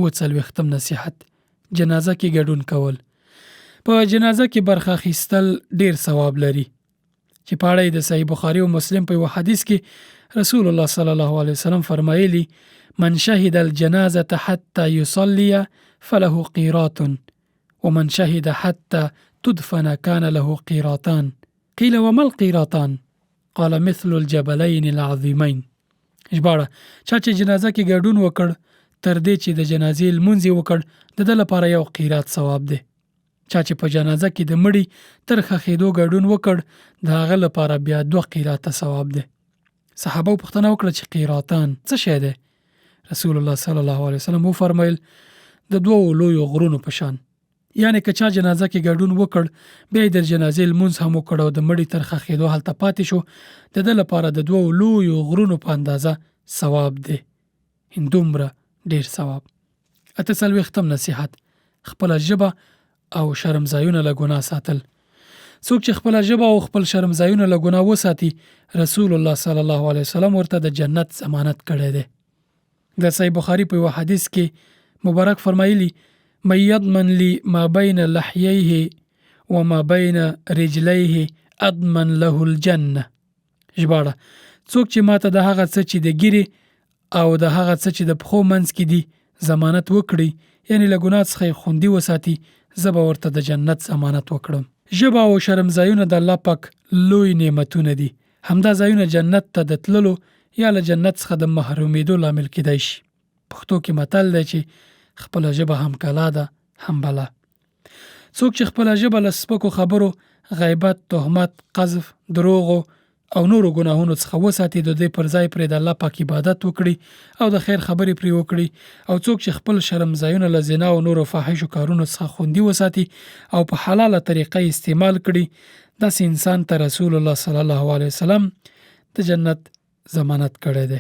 40 نصیحت: جنازه کې ګډون کول. په جنازه کې برخه اخیستل ډیر ثواب لري چې په اړه د صحیح بخاری او مسلم په یو حدیث کې رسول الله صلی الله علیه وسلم فرمایلی: من شهد الجنازه حتى يصلي فله قيراط ومن شهد حتى تدفن كان له قيراطان. قيل وما القيراطان؟ قال مثل الجبلين العظيمين. ژباړه: چا چې جنازه کې ګډون وکړ تر دې چې د جنازې لمونځ وکړ د ده لپاره یو قیرات ثواب دی. چا چې په جنازه کې د مړي تر ښخېدو ګډون وکړ د هغه لپاره بیا 2 قیراته ثواب دی. صحابه پوښتنه وکړه چې قیراتان څه شی دی؟ رسول الله صلی الله علیه وسلم وفرمایل: د 2 لویو غرونو په شان. یعنی که چا جنازه کې ګډون وکړ بیا د جنازې لمونځ هم وکړ او د مړي تر ښخېدو هلته پاتې شو د ده لپاره د 2 لویو غرونو په اندازه ثواب دی. دومره ډیر ثواب. 48 نصیحت: خپل ژبه او شرمځایونه له ګناه ساتل. څوک چې خپل ژبه او خپل شرمځایونه له ګناه وساتي رسول الله صلی الله علیه وسلم ورته د جنت ضمانت کړی دی. د صحیح بخاری په یو حدیث کې مبارک فرمایلی: من يضمن لي ما بين لحييه وما بين رجليه اضمن له الجنه. ژباړه: څوک چې ماته د هغه څه چې د ګیرې او د هغه څه چې د پښو منځ کې دي ضمانت وکړي، یعنی له ګناه څخه خوندي وساتي، زه به ورته د جنت ضمانت وکړم. ژبه او شرمځایونه د الله پاک لوی نعمتونه دي. همدا ځایونه جنت ته د تللو یا له جنت څخه د محرومېدو لامل کېدای شي. پښتو کې متل دی چې خپل ژبه هم کلا ده هم بلا. څوک چې خپل ژبه له سپکو خبرو، غیبت، تهمت، قذف، دروغ او نورو ګناهونو څخه وساتي، د دې پر ځای پرې د الله پاک عبادت وکړي او د خیر خبرې پرې وکړي. او څوک چې خپل شرمځایونه له زنا او نورو فاحشو کارونو څخه خوندي وساتي او په حلاله طریقه استعمال کړي، داسې انسان ته رسول الله صلی الله علیه وسلم د جنت ضمانت کړی دی.